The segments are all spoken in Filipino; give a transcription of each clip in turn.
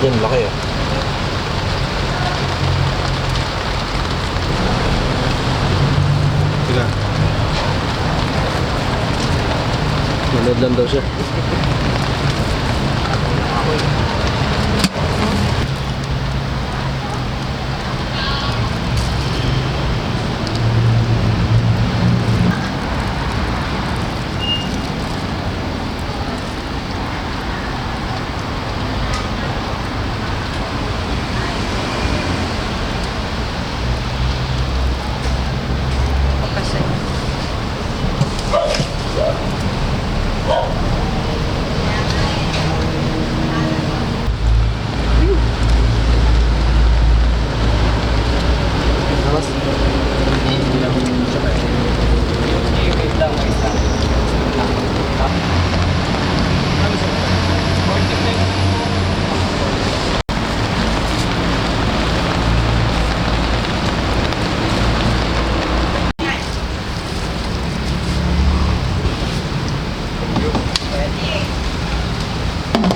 Yan, laki ah. Sila. Manood lang daw siya.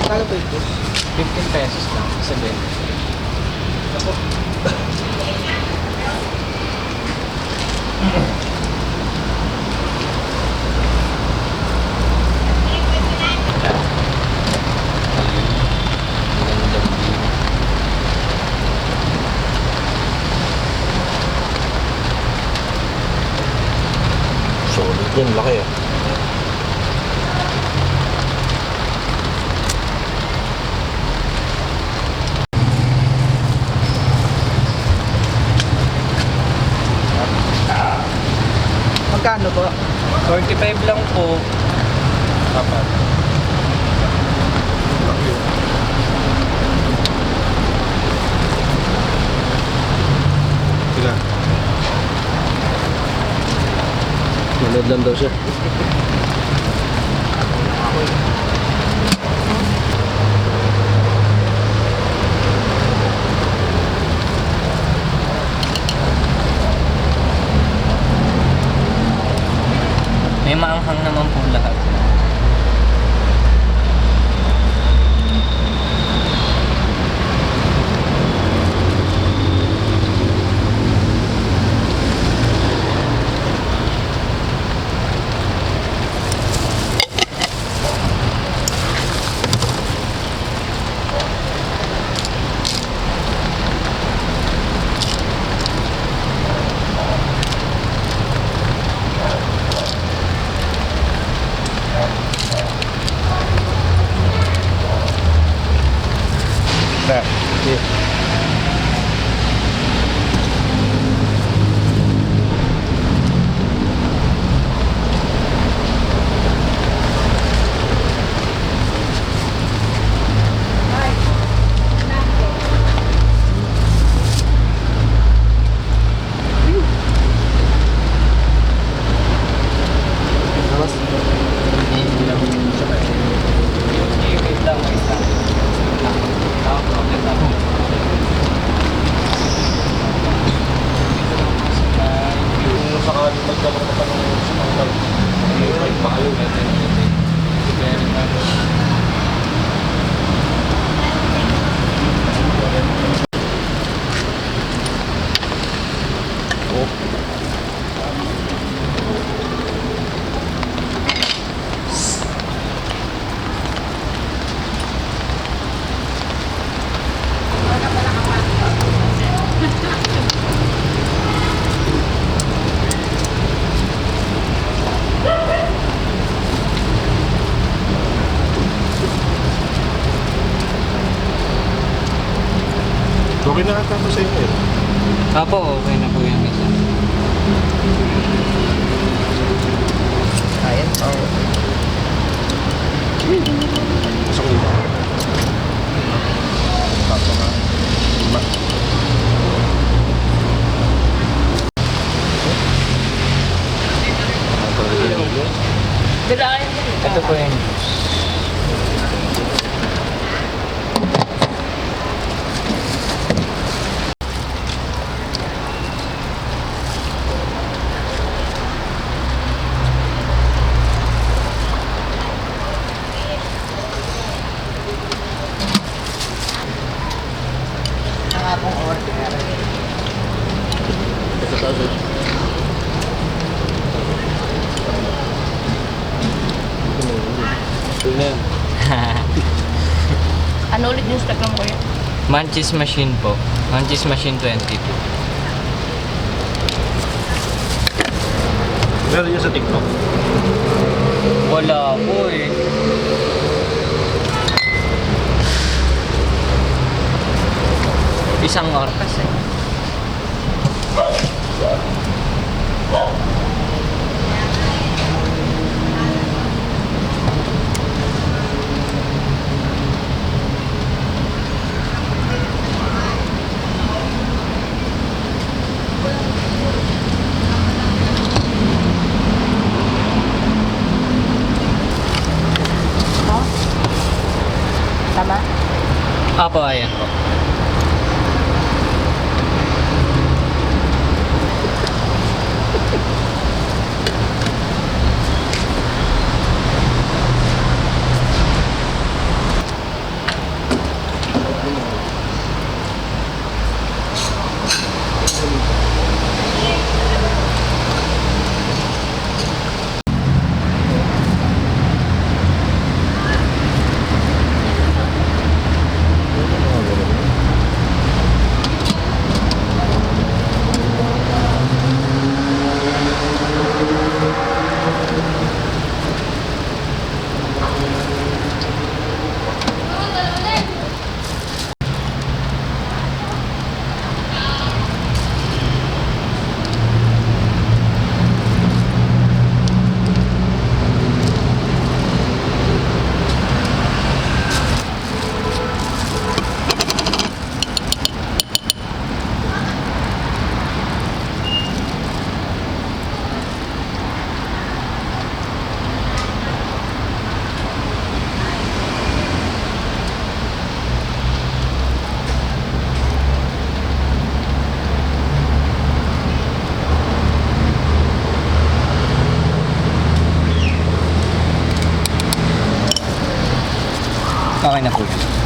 Kala po ito? 15 pesos lang, isa din. Ako. Solid yan, laki ah. Magkano po? 45 lang po. Dapat. Sila. Manood lang daw siya. May maanghang naman po lahat. Na. Yeah. Sakali magkaroon pa ng sumangkal. May pa kayo. Okay na ata ito sa inyo eh. Apo, okay na po yung isa. Ayan. Gusto ko dito. Tato na. Lima. Ito po yung Ano ulit yung Instagram ko yan? Manchis Machine po. Manchis Machine 22. Meron niya sa TikTok. Wala po eh. Isang oras eh. Tama? Apo, ayan po. Okay na po.